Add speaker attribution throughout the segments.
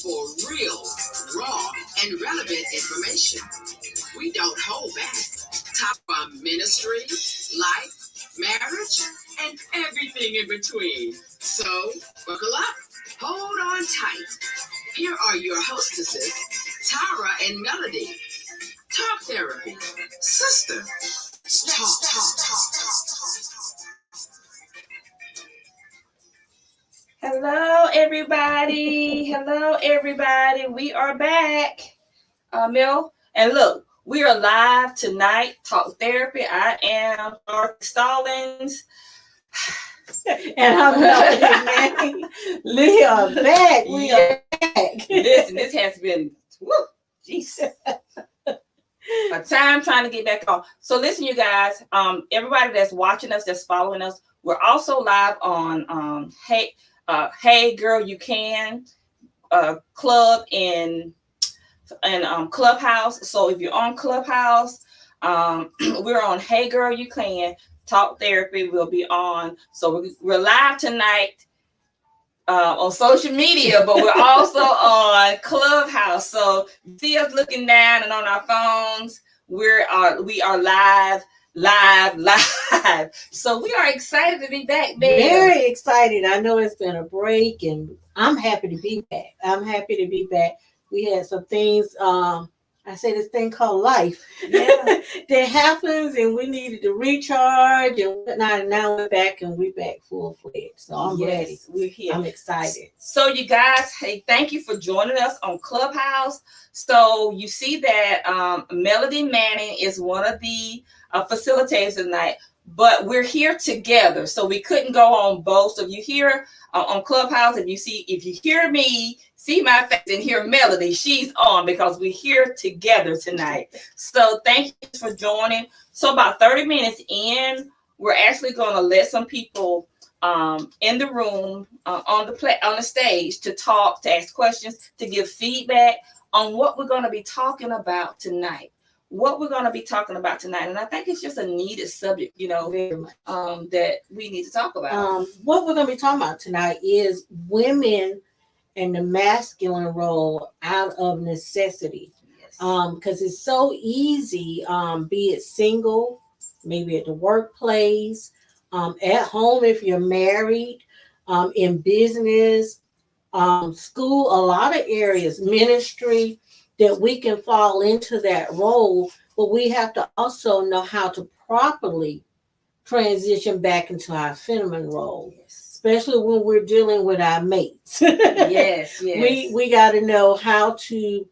Speaker 1: for real, raw, and relevant information. We don't hold back. Talk about ministry, life, marriage, and everything in between. So, buckle up, hold on tight. Here are your hostesses, Tara and Melody. Talk therapy. Sister, talk.
Speaker 2: Hello, everybody. Hello, everybody. We are back. Mel, and look, we are live tonight. Talk therapy. I am Dorothy Stallings.
Speaker 3: And I'm Melody. We are back. We are back.
Speaker 2: Listen, this has been, jeez, a time trying to get back on. So listen, you guys, everybody that's watching us, that's following us, we're also live on Hey Girl You Can club in Clubhouse. So if you're on Clubhouse, we're on Hey Girl You Can Talk Therapy. We'll be on. So we're live tonight on social media, but we're also on Clubhouse. So you see us looking down and on our phones. We are live. So we are excited to be back there.
Speaker 3: Very excited. I know it's been a break, and I'm happy to be back. We had some things. I say this thing called life.
Speaker 2: Yeah.
Speaker 3: That happens, and we needed to recharge and whatnot. And now we're back, and we're back full fledged. So I'm ready.
Speaker 2: We're here.
Speaker 3: I'm excited.
Speaker 2: So you guys, hey, thank you for joining us on Clubhouse. So you see that Melody Manning is one of the facilitators tonight, but we're here together, so we couldn't go on both. So you hear on Clubhouse, if you hear me, see my face, and hear Melody, she's on because we're here together tonight. So thank you for joining. So about 30 minutes in, we're actually going to let some people in the room on the stage to talk, to ask questions, to give feedback on what we're going to be talking about tonight. And I think it's just a needed subject, that we need to talk about.
Speaker 3: What we're going to be talking about tonight is women and the masculine role out of necessity.
Speaker 2: Yes.
Speaker 3: Because it's so easy, be it single, maybe at the workplace, at home if you're married, in business, school, a lot of areas, ministry, that we can fall into that role, but we have to also know how to properly transition back into our feminine role, especially when we're dealing with our mates.
Speaker 2: Yes.
Speaker 3: We got to know how to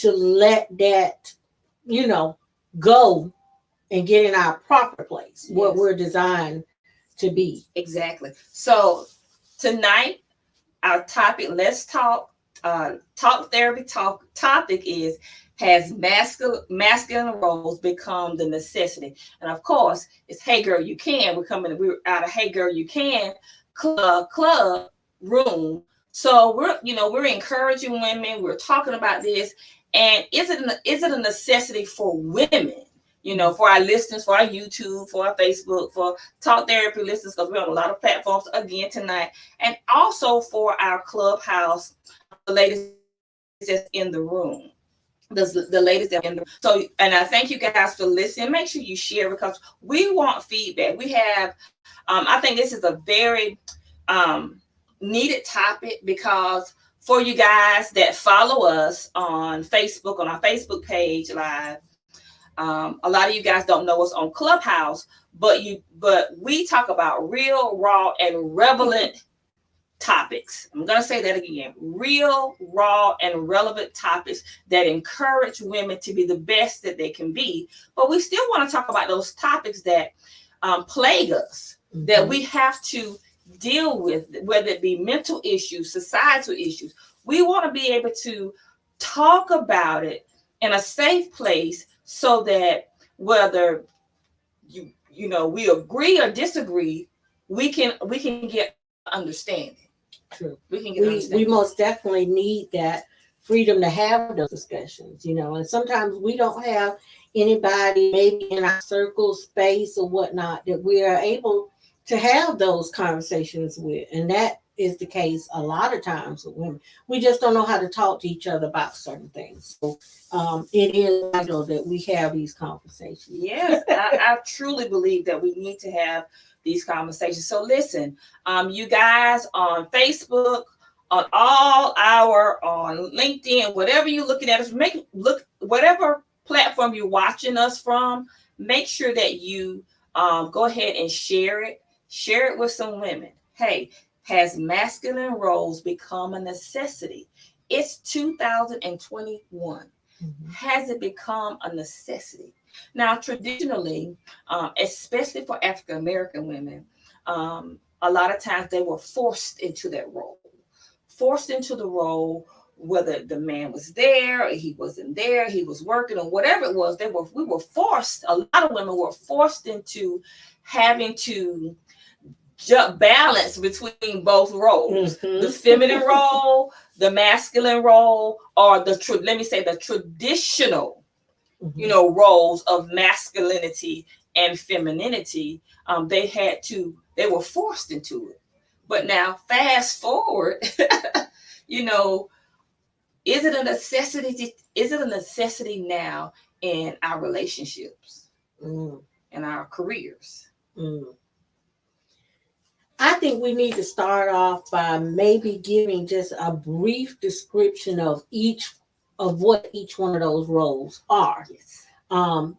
Speaker 3: let that, go and get in our proper place, what we're designed to be.
Speaker 2: Exactly. So tonight, our topic, let's talk therapy topic is, has masculine roles become the necessity? And of course, it's Hey Girl You Can. We're out of Hey Girl You Can club room. So we're encouraging women. We're talking about this, and is it a necessity for women? For our listeners, for our YouTube, for our Facebook, for Talk Therapy listeners, because we're on a lot of platforms again tonight, and also for our Clubhouse, the ladies that's in the room. The ladies that are in the room. So, and I thank you guys for listening. Make sure you share, because we want feedback. We have, I think this is a very needed topic, because for you guys that follow us on Facebook, on our Facebook page live, a lot of you guys don't know us on Clubhouse, but we talk about real, raw, and relevant topics. I'm going to say that again. Real, raw, and relevant topics that encourage women to be the best that they can be. But we still want to talk about those topics that plague us, that we have to deal with, whether it be mental issues, societal issues. We want to be able to talk about it in a safe place, so that whether we agree or disagree, we can get understanding.
Speaker 3: True. We most definitely need that freedom to have those discussions, and sometimes we don't have anybody maybe in our circle, space, or whatnot that we are able to have those conversations with, and that is the case a lot of times with women. We just don't know how to talk to each other about certain things. So it is vital that we have these conversations.
Speaker 2: Yes, I truly believe that we need to have these conversations. So listen, you guys on Facebook, on on LinkedIn, whatever you're looking at us, whatever platform you're watching us from, make sure that you go ahead and share it. Share it with some women. Hey, has masculine roles become a necessity? It's 2021. Has it become a necessity? Now, traditionally, especially for African American women, a lot of times they were forced into that role, forced into the role, whether the man was there or he wasn't there, he was working or whatever it was. We were forced. A lot of women were forced into having to balance between both roles, the feminine role, the masculine role, or the traditional, roles of masculinity and femininity. They were forced into it. But now, fast forward, is it a necessity? Is it a necessity now in our relationships, in our careers?
Speaker 3: I think we need to start off by maybe giving just a brief description of what each one of those roles are.
Speaker 2: Yes.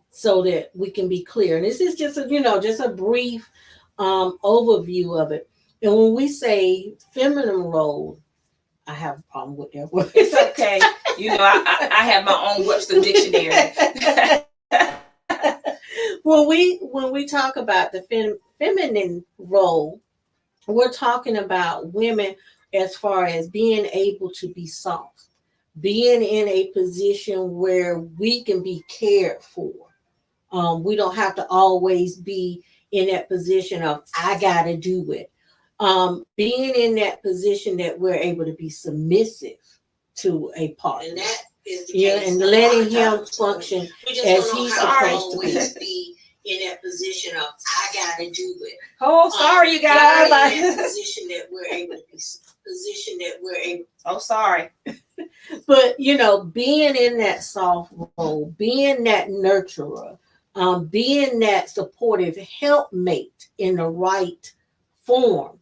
Speaker 3: So that we can be clear. And this is just a brief overview of it. And when we say feminine role, I have a problem with that word.
Speaker 2: It's okay. I have my own Webster dictionary.
Speaker 3: When we talk about the feminine role, we're talking about women as far as being able to be soft, being in a position where we can be cared for. We don't have to always be in that position of, I got to do it. Being in that position that we're able to be submissive to a partner.
Speaker 4: And that is the case.
Speaker 3: And letting him function as he's supposed to
Speaker 4: always be in that position of, I got to do it.
Speaker 2: Oh, sorry, you guys.
Speaker 4: In that position that we're able to be.
Speaker 2: Oh, sorry.
Speaker 3: But, being in that soft role, being that nurturer, being that supportive helpmate in the right form.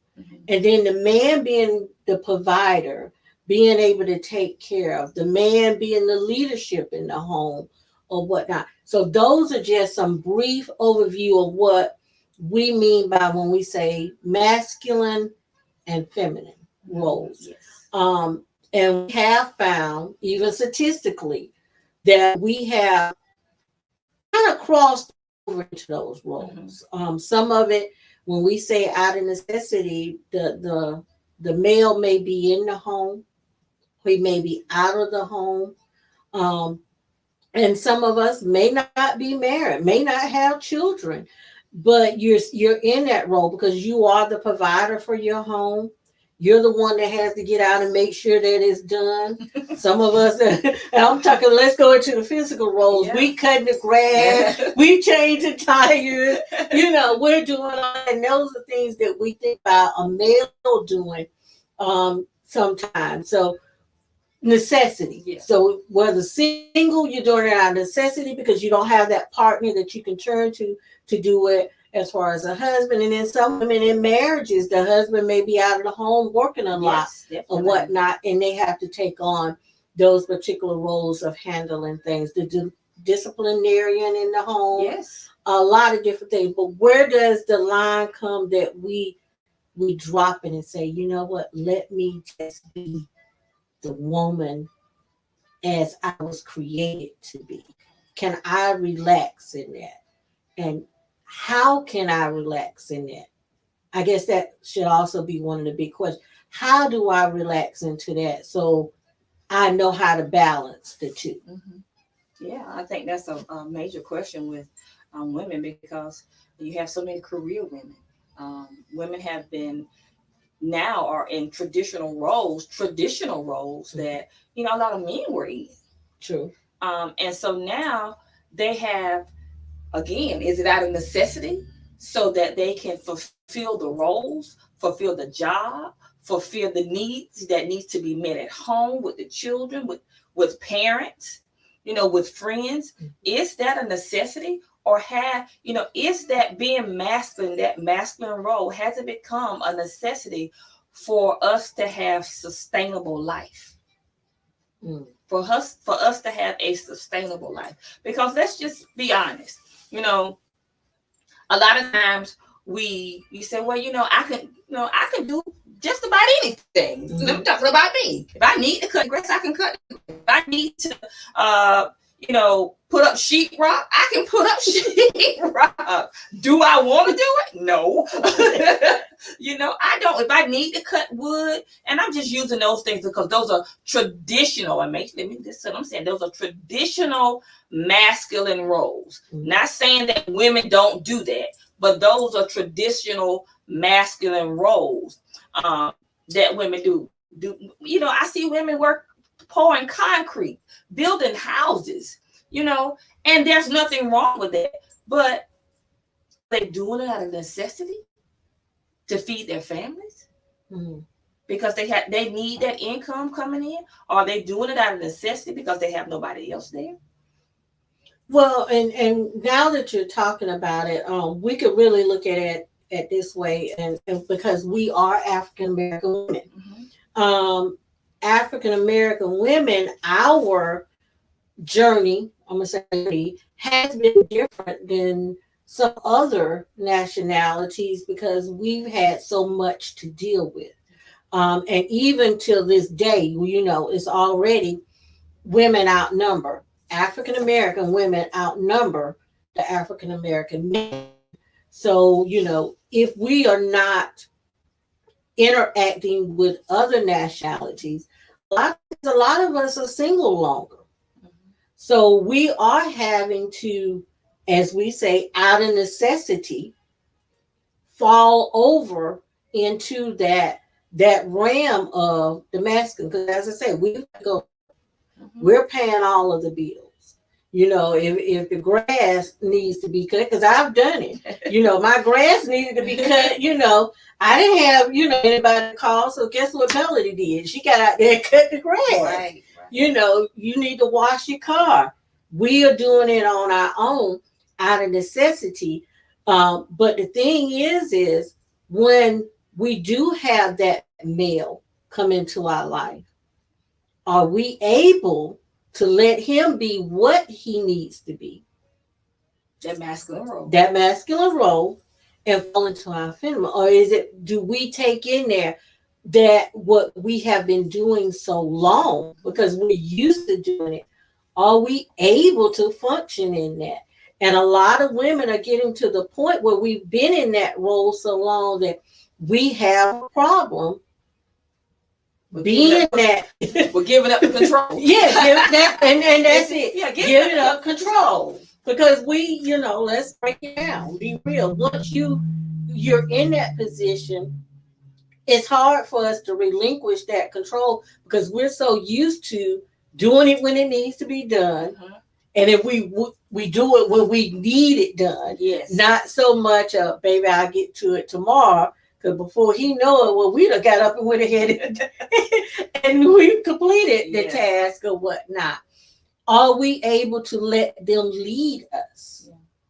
Speaker 3: And then the man being the provider, being able to take care of, the man being the leadership in the home or whatnot. So those are just some brief overview of what we mean by when we say masculine and feminine roles.
Speaker 2: Yes.
Speaker 3: And we have found, even statistically, that we have kind of crossed over into those roles. Some of it, when we say out of necessity, the male may be in the home, he may be out of the home, and some of us may not be married, may not have children, but you're in that role because you are the provider for your home. You're the one that has to get out and make sure that it's done. Some of us, I'm talking, let's go into the physical roles. Yeah. We cutting the grass, we changing tires, we're doing all that. And those are things that we think about a male doing sometimes. So necessity. Yeah. So whether single, you're doing it out of necessity because you don't have that partner that you can turn to do it. As far as a husband, and then some women in marriages, the husband may be out of the home working a lot or whatnot, and they have to take on those particular roles of handling things, the disciplinarian in the home, a lot of different things. But where does the line come that we drop it and say, you know what, let me just be the woman as I was created to be? Can I relax in that? And how can I relax in that? I guess that should also be one of the big questions. How do I relax into that so I know how to balance the two?
Speaker 2: Yeah, I think that's a major question with women because you have so many career women. Women have been now are in traditional roles that, a lot of men were in.
Speaker 3: True.
Speaker 2: And so now they have, again, is it out of necessity so that they can fulfill the roles, fulfill the job, fulfill the needs that needs to be met at home with the children, with parents, with friends. Is that a necessity? Or is that being masculine, that masculine role, has it become a necessity for us to have sustainable life? For us to have a sustainable life? Because let's just be honest, a lot of times we say, well, I can do just about anything.
Speaker 3: Mm-hmm.
Speaker 2: I'm talking about me. If I need to cut grass, I can cut. If I need to put up sheetrock, I can put up sheetrock. Do I want to do it? No. I don't. If I need to cut wood, and I'm just using those things because those are traditional, and this is what I'm saying, those are traditional masculine roles. Mm-hmm. Not saying that women don't do that, but those are traditional masculine roles that women do. I see women work pouring concrete, building houses, and there's nothing wrong with that. But they're doing it out of necessity to feed their families, because they need that income coming in. Or are they doing it out of necessity because they have nobody else there?
Speaker 3: Well, and now that you're talking about it, we could really look at it this way, and because we are African American women. Mm-hmm. African American women, our journey, I'm gonna say, has been different than some other nationalities because we've had so much to deal with, and even till this day, it's already women outnumber. African American women outnumber the African American men. So, if we are not interacting with other nationalities, a lot of us are single longer. Mm-hmm. So we are having to, as we say, out of necessity, fall over into that realm of the masculine. Because as I say, we're paying all of the bills. If the grass needs to be cut, because I've done it. My grass needed to be cut. I didn't have, anybody to call. So guess what Melody did? She got out there and cut the grass. Right. You need to wash your car. We are doing it on our own out of necessity. But the thing is when we do have that male come into our life, are we able to let him be what he needs to be?
Speaker 2: That masculine
Speaker 3: role, and fall into our feminine? Or do we take in there that what we have been doing so long because we're used to doing it? Are we able to function in that? And a lot of women are getting to the point where we've been in that role so long that we have a problem. We're giving up the control. Yeah, and that's it. Yeah, giving up control. Because let's break it down. Be real. Once you're in that position, it's hard for us to relinquish that control because we're so used to doing it when it needs to be done. Mm-hmm. And if we do it when we need it done. Yes. Not so much baby, I'll get to it tomorrow. Because before he know it, well, we'd have got up and went ahead and we completed the task or whatnot. Are we able to let them lead us?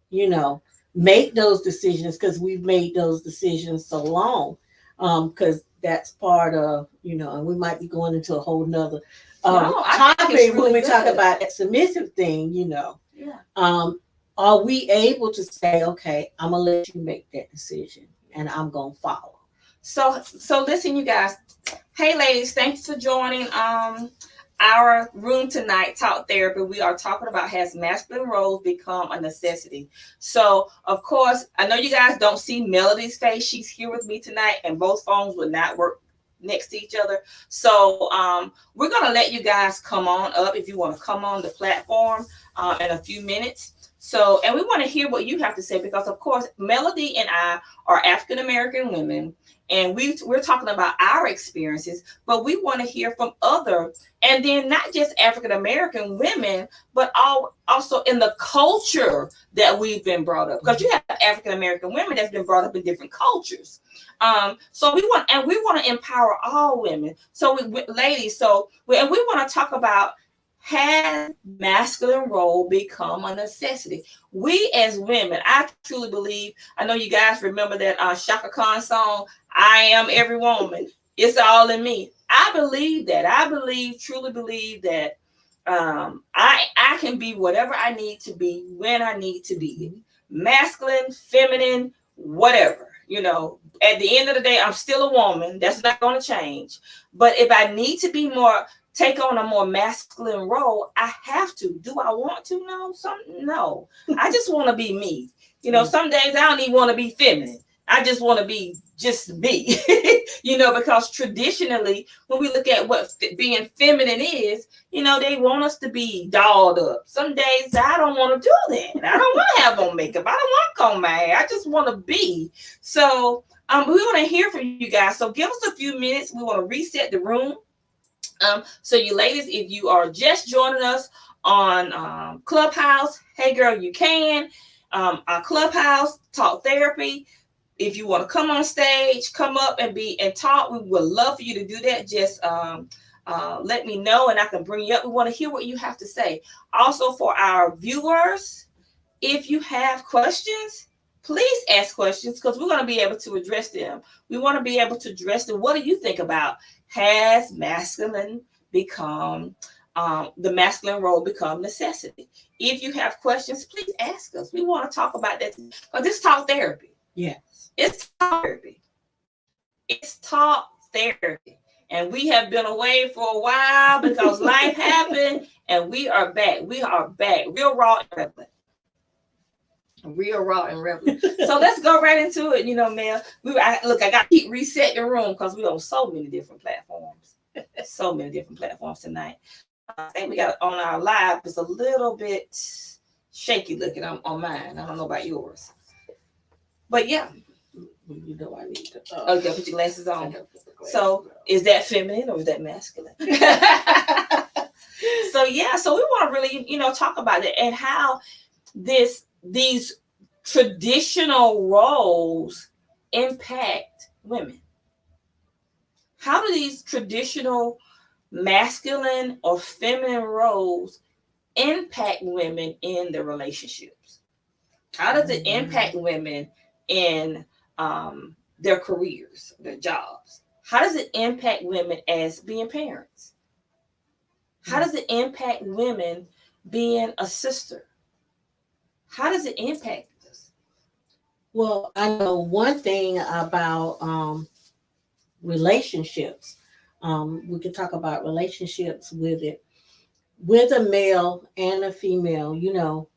Speaker 3: Yeah. Make those decisions because we've made those decisions so long. Because that's part of, and we might be going into a whole nother topic when we talk about that submissive thing, Yeah. Are we able to say, okay, I'm going to let you make that decision and I'm going to follow?
Speaker 2: So listen, you guys. Hey, ladies, thanks for joining our room tonight, Talk Therapy. We are talking about, has masculine roles become a necessity? So, of course, I know you guys don't see Melody's face. She's here with me tonight, and both phones will not work next to each other. So we're going to let you guys come on up if you want to come on the platform in a few minutes So, and we want to hear what you have to say because, of course, Melody and I are African American women, and we're talking about our experiences, but we want to hear from other, and then not just African American women, but also in the culture that we've been brought up. Because you have African American women that's been brought up in different cultures. So we want to empower all women. So ladies, and we want to talk about, has masculine role become a necessity? We as women, I truly believe, I know you guys remember that Shaka Khan song, I Am Every Woman. It's all in me. I believe that. I truly believe that I can be whatever I need to be when I need to be. Masculine, feminine, whatever. At the end of the day, I'm still a woman. That's not going to change. But if I need to be take on a more masculine role, I have to. Do I want to? No. I just want to be me. Some days I don't even want to be feminine. I just want to be just me. Because traditionally, when we look at what being feminine is, they want us to be dolled up. Some days I don't want to do that. I don't want to have on makeup. I don't want to comb my hair. I just want to be. So we want to hear from you guys. So give us a few minutes. We want to reset the room. So you ladies, if you are just joining us on Clubhouse, hey girl, you can. Our Clubhouse Talk Therapy. If you want to come on stage, come up and talk, we would love for you to do that. Just let me know and I can bring you up. We want to hear what you have to say. Also, for our viewers, if you have questions, please ask questions because we're going to be able to address them. We want to be able to address them. What do you think about, has masculine become, the masculine role become necessity? If you have questions, please ask us. We want to talk about that. But this is Talk Therapy.
Speaker 3: Yes.
Speaker 2: It's Talk Therapy. It's Talk Therapy. And we have been away for a while because life happened and we are back. We are back. Real raw and relevant. Real raw and relevant. So let's go right into it. Mel. I got to keep resetting the room because we're on so many different platforms. So many different platforms tonight. I think we got on our live. It's a little bit shaky looking on mine. I don't know about yours. But yeah.
Speaker 3: I need to.
Speaker 2: Oh, you got to put your glasses on. So is that feminine or is that masculine? So we want to really, talk about it and how these traditional roles impact women. How do these traditional masculine or feminine roles impact women in their relationships? How does it impact women in their careers, their jobs? How does it impact women as being parents? How does it impact women being a sister? How does it impact us?
Speaker 3: Well, I know one thing about relationships. We can talk about relationships with a male and a female.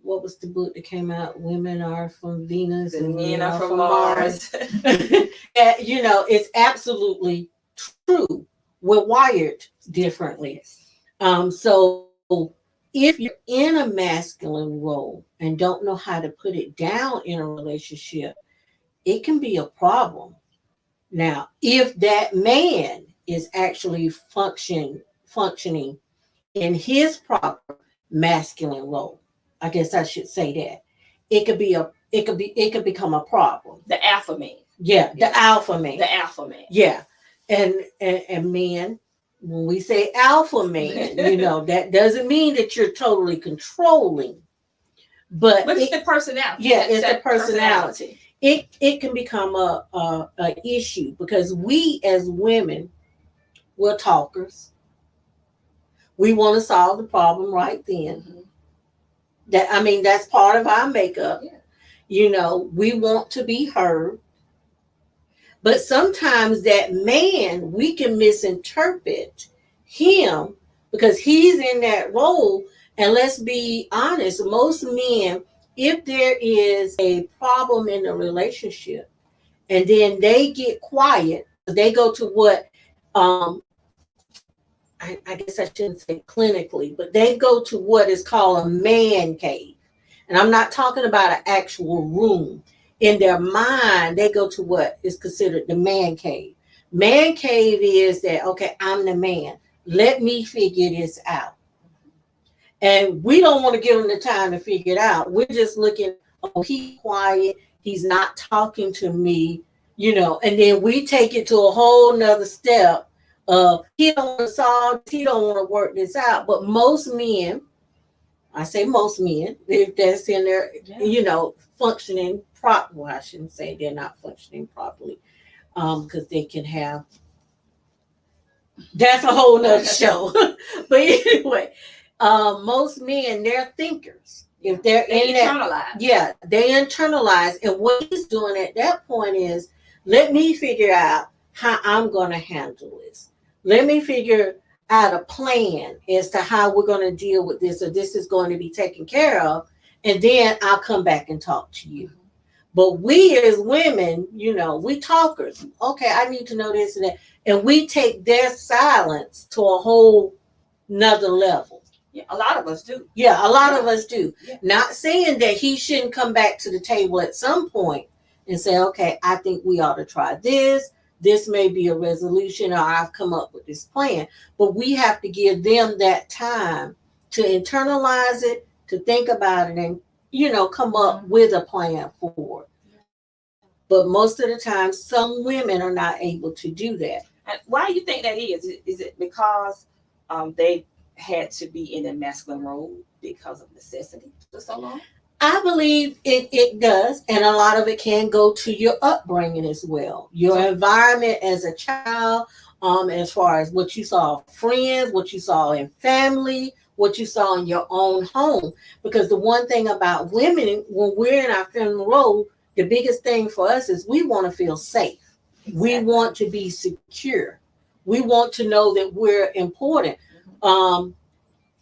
Speaker 3: What was the book that came out? Women are from Venus and men are from Mars. It's absolutely true. We're wired differently. So if you're in a masculine role and don't know how to put it down in a relationship, it can be a problem. Now, if that man is actually functioning in his proper masculine role, I guess I should say that, it could become a problem.
Speaker 2: The alpha man.
Speaker 3: Yeah, the alpha man.
Speaker 2: The alpha man.
Speaker 3: Yeah. And men, when we say alpha man, that doesn't mean that you're totally controlling. But
Speaker 2: it's the personality.
Speaker 3: Yeah, it's the personality. It can become a issue because we as women, we're talkers. We want to solve the problem right then. Mm-hmm. That's part of our makeup. Yeah. We want to be heard. But sometimes that man, we can misinterpret him because he's in that role. And let's be honest, most men, if there is a problem in the relationship and then they get quiet, they go to what, I guess I shouldn't say clinically, but they go to what is called a man cave. And I'm not talking about an actual room. In their mind, they go to what is considered the man cave. Man cave is that, okay, I'm the man. Let me figure this out. And we don't want to give them the time to figure it out. We're just looking, oh, he's quiet. He's not talking to me, and then we take it to a whole nother step of he don't want to solve, he don't want to work this out. But most men, I say most men, if that's in their, functioning properly. Well, I shouldn't say they're not functioning properly, because they can have, that's a whole nother show. But anyway, most men, they're thinkers. If they're
Speaker 2: They
Speaker 3: in that,
Speaker 2: internalize.
Speaker 3: they internalize. And what he's doing at that point is, let me figure out how I'm going to handle this. Let me figure out a plan as to how we're going to deal with this, or this is going to be taken care of. And then I'll come back and talk to you. But we as women, we talkers. Okay, I need to know this and that. And we take their silence to a whole nother level.
Speaker 2: Yeah, a lot of us do.
Speaker 3: Yeah, a lot of us do.
Speaker 2: Yeah.
Speaker 3: Not saying that he shouldn't come back to the table at some point and say, okay, I think we ought to try this. This may be a resolution, or I've come up with this plan. But we have to give them that time to internalize it, to think about it, and, come up with a plan for it. But most of the time, some women are not able to do that.
Speaker 2: And why do you think that is? Is it because they had to be in a masculine role because of necessity for so long?
Speaker 3: I believe it does, and a lot of it can go to your upbringing as well, your environment as a child, as far as what you saw friends, what you saw in family, what you saw in your own home. Because the one thing about women, when we're in our feminine role, the biggest thing for us is we want to feel safe. Exactly. We want to be secure. We want to know that we're important.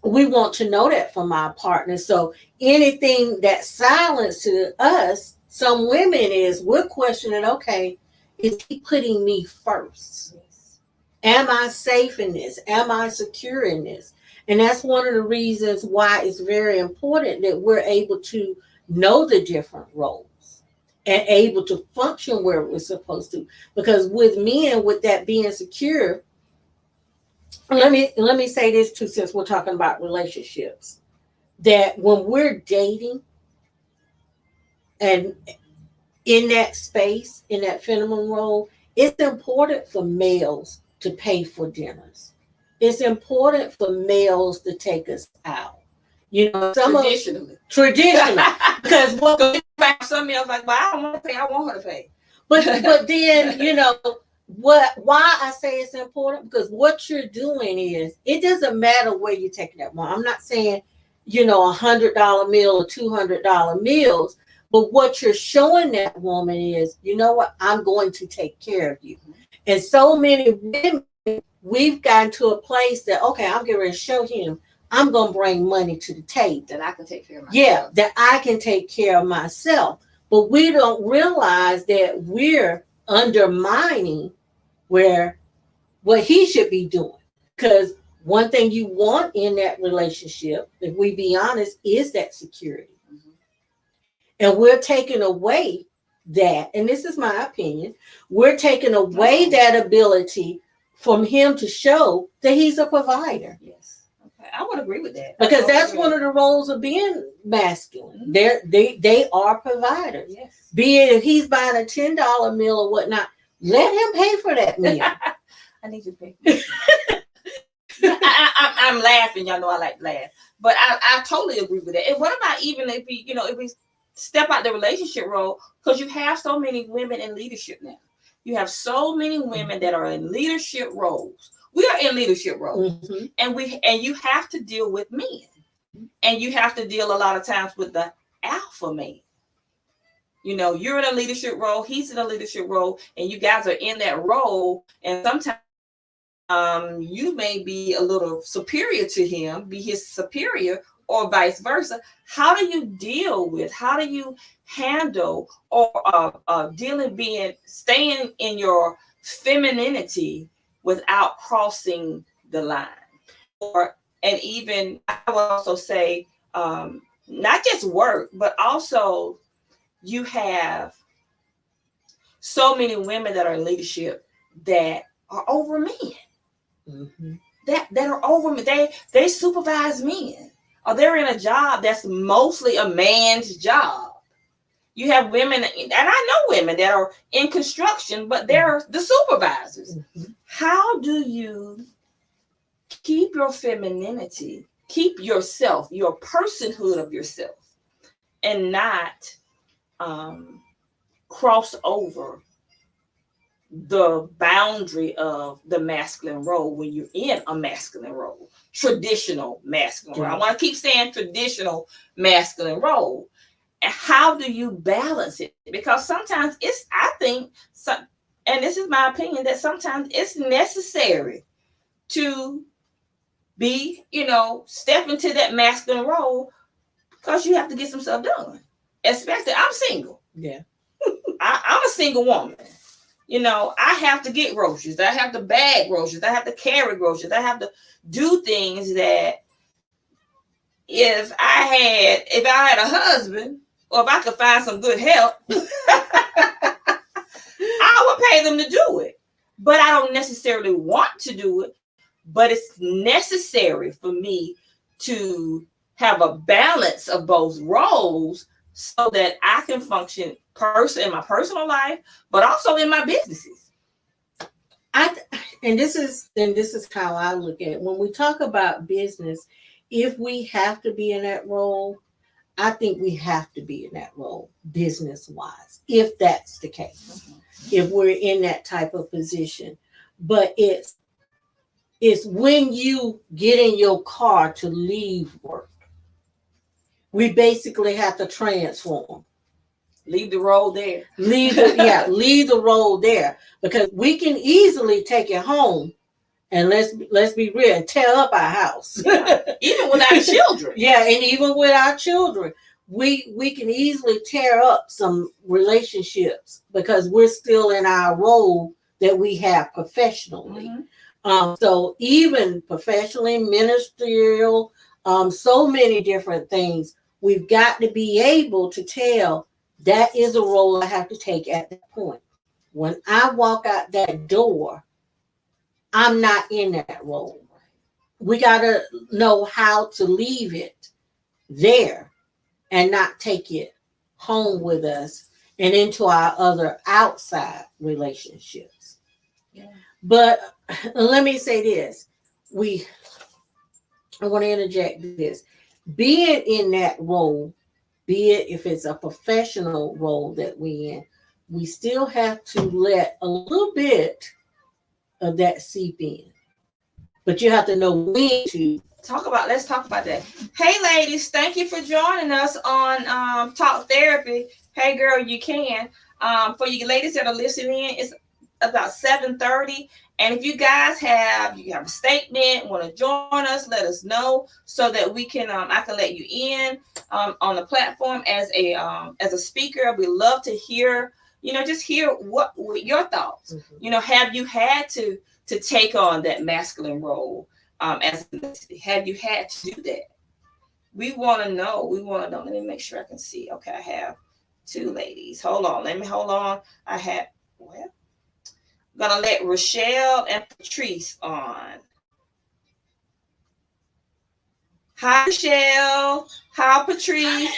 Speaker 3: We want to know that from our partner. So anything that's silence to us, some women is, we're questioning, okay, is he putting me first?
Speaker 2: Yes.
Speaker 3: Am I safe in this? Am I secure in this? And that's one of the reasons why it's very important that we're able to know the different roles and able to function where we're supposed to. Because with men, with that being secure, let me say this too, since we're talking about relationships, that when we're dating and in that space, in that feminine role, it's important for males to pay for dinners. It's important for males to take us out. Traditionally. Because
Speaker 2: some males like, well, I don't want to pay, I want her to pay.
Speaker 3: But then, why I say it's important, because what you're doing is, it doesn't matter where you're taking that one. I'm not saying, $100 meal or $200 meals, but what you're showing that woman is, you know what, I'm going to take care of you. And so many women, we've gotten to a place that, okay, I'm getting ready to show him I'm going to bring money to the table.
Speaker 2: That I can take care of myself.
Speaker 3: Yeah, that I can take care of myself. But we don't realize that we're undermining what he should be doing. Because one thing you want in that relationship, if we be honest, is that security. Mm-hmm. And we're taking away that, and this is my opinion, we're taking away that ability from him to show that he's a provider.
Speaker 2: Yes. Okay. I would agree with that.
Speaker 3: Because that's one of the roles of being masculine. Mm-hmm. They are providers. Yes. Be it if he's buying a $10 meal or whatnot, let him pay for that meal.
Speaker 2: I need you to pay. I'm laughing. Y'all know I like to laugh. But I totally agree with that. And what about even if we step out the relationship role, because you have so many women in leadership now. You have so many women that are in leadership roles. We are in leadership roles. Mm-hmm. And you have to deal with men. And you have to deal a lot of times with the alpha man. You're in a leadership role, he's in a leadership role, and you guys are in that role. And sometimes you may be a little superior to him, be his superior, or vice versa. How do you handle or staying in your femininity without crossing the line? And even I would also say, not just work, but also you have so many women that are in leadership that are over men.
Speaker 3: Mm-hmm.
Speaker 2: That are over men. They supervise men. Or they're in a job that's mostly a man's job. You have women, and I know women that are in construction, but they're the supervisors.
Speaker 3: Mm-hmm.
Speaker 2: How do you keep your femininity, keep yourself, your personhood of yourself, and not cross over the boundary of the masculine role when you're in a masculine role, traditional masculine role? I want to keep saying traditional masculine role. And how do you balance it? Because sometimes I think, and this is my opinion, that sometimes it's necessary to be, step into that masculine role because you have to get some stuff done. Especially, I'm single.
Speaker 3: Yeah.
Speaker 2: I'm a single woman. I have to get groceries. I have to bag groceries. I have to carry groceries. I have to do things that if I had a husband, or if I could find some good help, I would pay them to do it. But I don't necessarily want to do it. But it's necessary for me to have a balance of both roles so that I can function in my personal life, but also in my businesses.
Speaker 3: And this is how I look at it. When we talk about business, if we have to be in that role, I think we have to be in that role business wise, if that's the case, if we're in that type of position. But it's when you get in your car to leave work, we basically have to transform.
Speaker 2: Leave the role there.
Speaker 3: Leave the role there, because we can easily take it home, and let's be real, and tear up our house.
Speaker 2: Yeah. Even with our children.
Speaker 3: Yeah, and even with our children, we can easily tear up some relationships because we're still in our role that we have professionally. Mm-hmm. So even professionally, ministerial, so many different things, we've got to be able to tell that is a role I have to take at that point. When I walk out that door, I'm not in that role. We got to know how to leave it there and not take it home with us and into our other outside relationships. Yeah. But let me say this. I want to interject this. Being in that role, be it if it's a professional role that we're in, we still have to let a little bit of that seep in. But you have to know when to.
Speaker 2: Let's talk about that. Hey ladies, thank you for joining us on Talk Therapy. Hey girl, you can. For you ladies that are listening in, it's about 7:30. And if you guys have a statement, want to join us, let us know so that we can I can let you in on the platform as a speaker. We love to hear, just hear what your thoughts. Mm-hmm. Have you had to take on that masculine role? Have you had to do that? We want to know. Let me make sure I can see. Okay, I have two ladies. Hold on. I'm gonna let Rochelle and Patrice on. Hi, Rochelle. Hi, Patrice.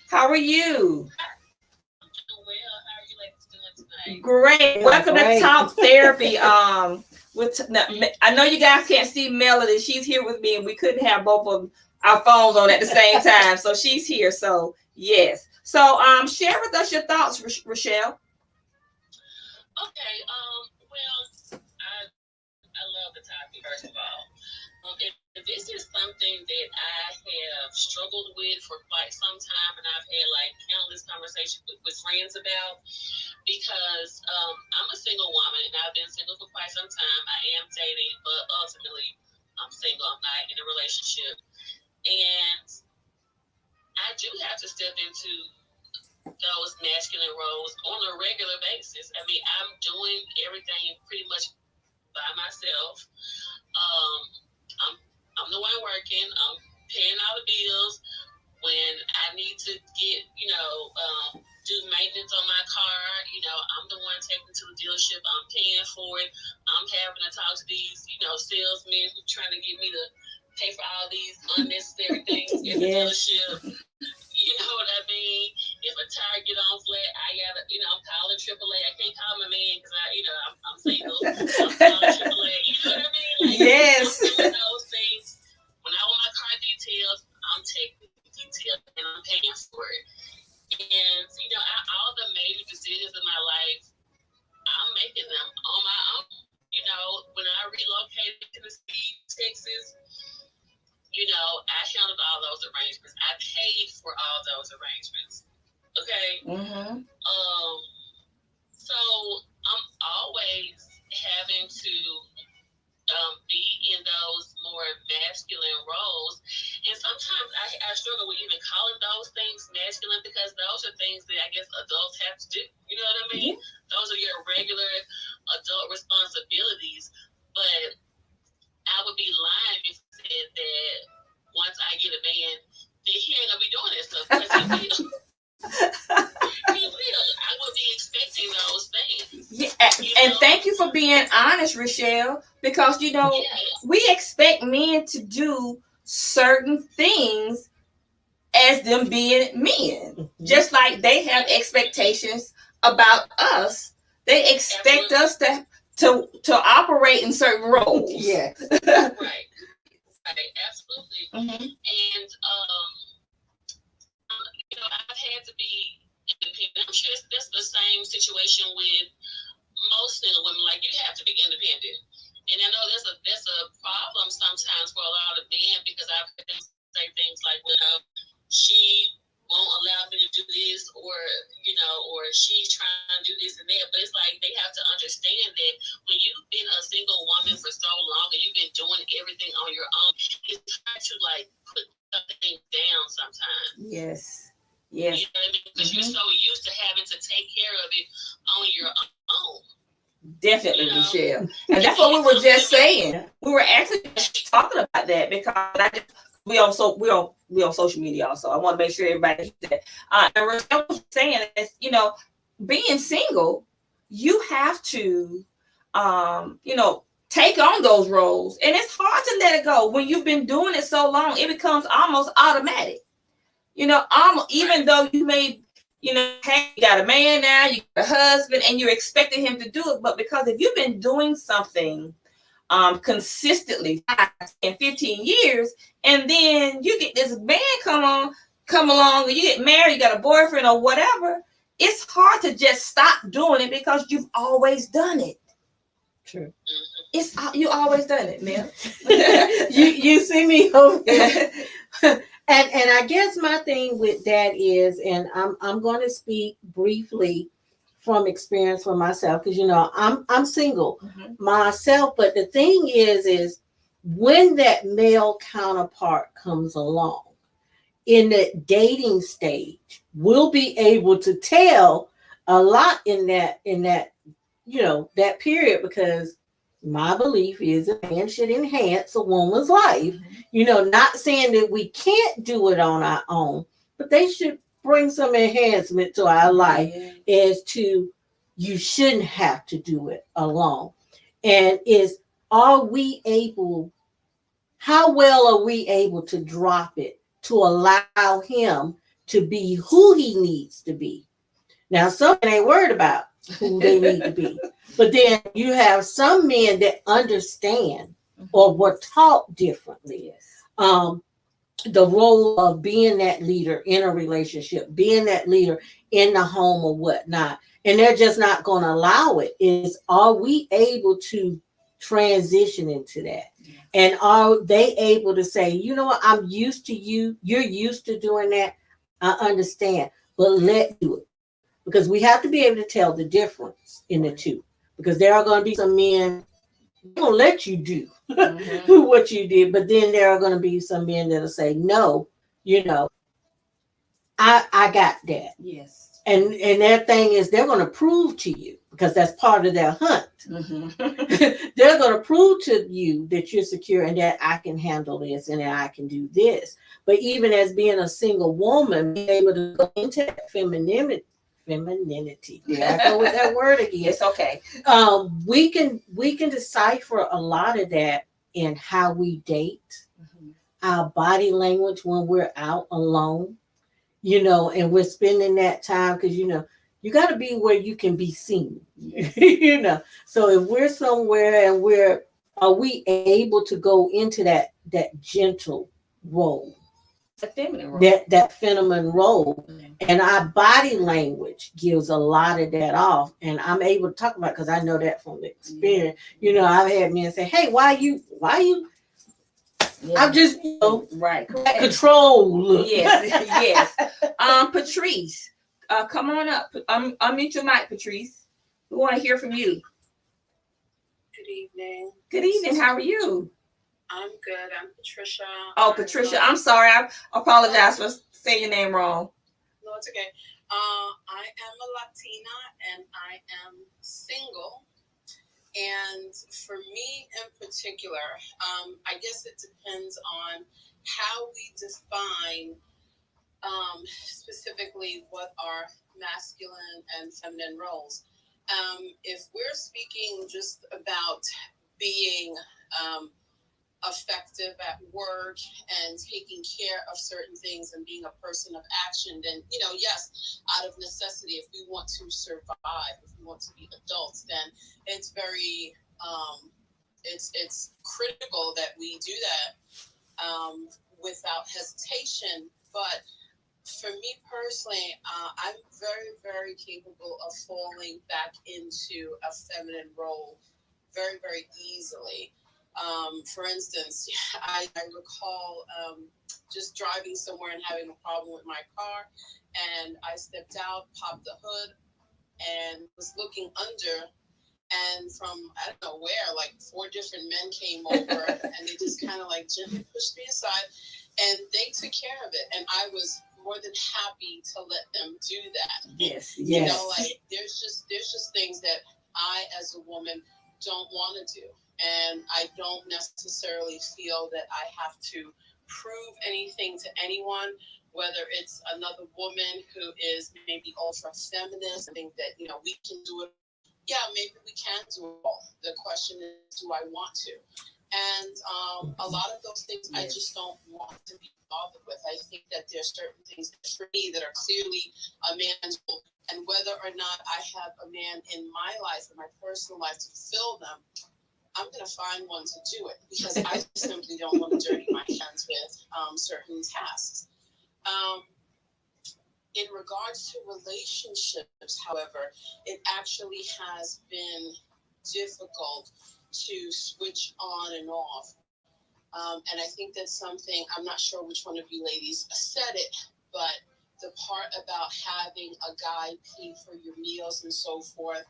Speaker 2: How are you? Great. Welcome to Talk Therapy. I know you guys can't see Melody. She's here with me, and we couldn't have both of our phones on at the same time. So she's here. So yes. So share with us your thoughts, Rochelle.
Speaker 5: Okay. Well, I love the topic. First of all, if this is something that I have struggled with for quite some time, and I've had countless conversations with friends about. Because I'm a single woman and I've been single for quite some time. I am dating, but ultimately I'm single. I'm not in a relationship. And I do have to step into those masculine roles on a regular basis. I mean, I'm doing everything pretty much by myself. I'm the one working. I'm paying all the bills. When I to get, do maintenance on my car. I'm the one taking it to the dealership. I'm paying for it. I'm having to talk to these, salesmen who trying to get me to pay for all these unnecessary things in the dealership. You know what I mean? If a tire get on flat, I gotta, I'm calling AAA. I can't call my man because I'm single. I'm calling AAA. You know what I mean? Like,
Speaker 2: Yes.
Speaker 5: I'm doing those things. When I want my car details, I'm taking the details and I'm paying for it. And all the major decisions in my life, I'm making them on my own. When I relocated to the state, Texas, I handled all those arrangements. I paid for all those arrangements. Okay.
Speaker 2: Mm-hmm.
Speaker 5: So I'm always having to be in those more masculine roles, and sometimes I struggle with even calling those things masculine because those are things that I guess adults have to do. You know what I mean? Mm-hmm. Those are your regular adult responsibilities. But I would be lying if I said that once I get a man, that he ain't gonna be doing that stuff. Because he will. I would be expecting those things.
Speaker 2: Yeah, and thank you for being honest, Rochelle, because we expect men to do certain things as them being men. Mm-hmm. Just like they have expectations about us. They expect us to operate in certain roles.
Speaker 3: Yes.
Speaker 5: Right. Absolutely. Mm-hmm. And I've had to be independent. I'm sure that's the same situation with most single women. Like, you have to be independent. And I know that's a problem sometimes for a lot of men, because I've heard them say things like, she won't allow me to do this, or she's trying to do this and that. But it's like, they have to understand that when you've been a single woman for so long and you've been doing everything on your own, it's hard to put something down sometimes.
Speaker 2: Yes.
Speaker 5: You know what I mean? Because you're so used to having to take care of it on your own.
Speaker 2: Definitely, Michelle. And that's what we were just saying. We were actually talking about that because we on social media also. I want to make sure everybody hears that. And Rochelle was saying that, being single, you have to, take on those roles. And it's hard to let it go. When you've been doing it so long, it becomes almost automatic. Even though you may, hey, you got a man now, you got a husband, and you're expecting him to do it. But because if you've been doing something consistently 5, 10, 15 years, and then you get this man come along, or you get married, you got a boyfriend or whatever, it's hard to just stop doing it because you've always done it.
Speaker 3: True.
Speaker 2: You always done it, man.
Speaker 3: you see me over there. And I guess my thing with that is, and I'm going to speak briefly from experience for myself, because I'm single myself. But the thing is when that male counterpart comes along in the dating stage, we'll be able to tell a lot in that that period, because my belief is a man should enhance a woman's life. Not saying that we can't do it on our own, but they should bring some enhancement to our life as to you shouldn't have to do it alone. And how well are we able to drop it to allow him to be who he needs to be? Now, some ain't worried about who they need to be. But then you have some men that understand or were taught differently. The role of being that leader in a relationship, being that leader in the home or whatnot. And they're just not going to allow it. Are we able to transition into that? And are they able to say, what, I'm used to you. You're used to doing that. I understand. But let's do it. Because we have to be able to tell the difference in the two. Because there are going to be some men who will let you do what you did. But then there are going to be some men that'll say, no, I got that.
Speaker 2: Yes.
Speaker 3: And their thing is they're going to prove to you, because that's part of their hunt.
Speaker 2: Mhm.
Speaker 3: They're going to prove to you that you're secure and that I can handle this and that I can do this. But even as being a single woman, being able to go into that femininity. There I go with that word again.
Speaker 2: It's okay.
Speaker 3: We can decipher a lot of that in how we date,
Speaker 2: Mhm.
Speaker 3: our body language when we're out alone, and we're spending that time, because you got to be where you can be seen.
Speaker 2: Yes.
Speaker 3: So if we're somewhere and are we able to go into that gentle role,
Speaker 2: It's a feminine role.
Speaker 3: that feminine role,
Speaker 2: Mhm.
Speaker 3: and our body language gives a lot of that off, and I'm able to talk about it because I know that from experience. I've had men say, "Hey, why you
Speaker 2: Yeah.
Speaker 3: I'm just
Speaker 2: Right.
Speaker 3: control."
Speaker 2: Yes. Yes. Patrice, come on up. Unmute your mic, Patrice. We want to hear from you.
Speaker 6: Good evening.
Speaker 2: Good evening. How are you?
Speaker 6: I'm good. I'm Patricia.
Speaker 2: Oh, Patricia. I'm sorry. I apologize for saying your name wrong.
Speaker 6: No, it's okay. I am a Latina and I am single. And for me in particular, I guess it depends on how we define specifically what are masculine and feminine roles. If we're speaking just about being effective at work and taking care of certain things and being a person of action, then yes, out of necessity, if we want to survive, if we want to be adults, then it's very it's critical that we do that without hesitation. But for me personally, I'm very, very capable of falling back into a feminine role very, very easily. For instance, I recall just driving somewhere and having a problem with my car, and I stepped out, popped the hood, and was looking under. And from I don't know where, like 4 different men came over, and they just kind of like gently pushed me aside, and they took care of it, and I was more than happy to let them do that.
Speaker 2: Yes.
Speaker 6: Like there's just things that I, as a woman, don't want to do, and I don't necessarily feel that I have to prove anything to anyone. Whether it's another woman who is maybe ultra feminist and think that we can do it. Yeah, maybe we can do it all. The question is, do I want to? And a lot of those things I just don't want to be bothered with. I think that there's certain things for me that are clearly a man's role, and whether or not I have a man in my life, in my personal life, to fulfill them, I'm going to find one to do it, because I simply don't want to dirty my hands with certain tasks. In regards to relationships, however, it actually has been difficult to switch on and off. And I think that's something, I'm not sure which one of you ladies said it, but the part about having a guy pay for your meals and so forth,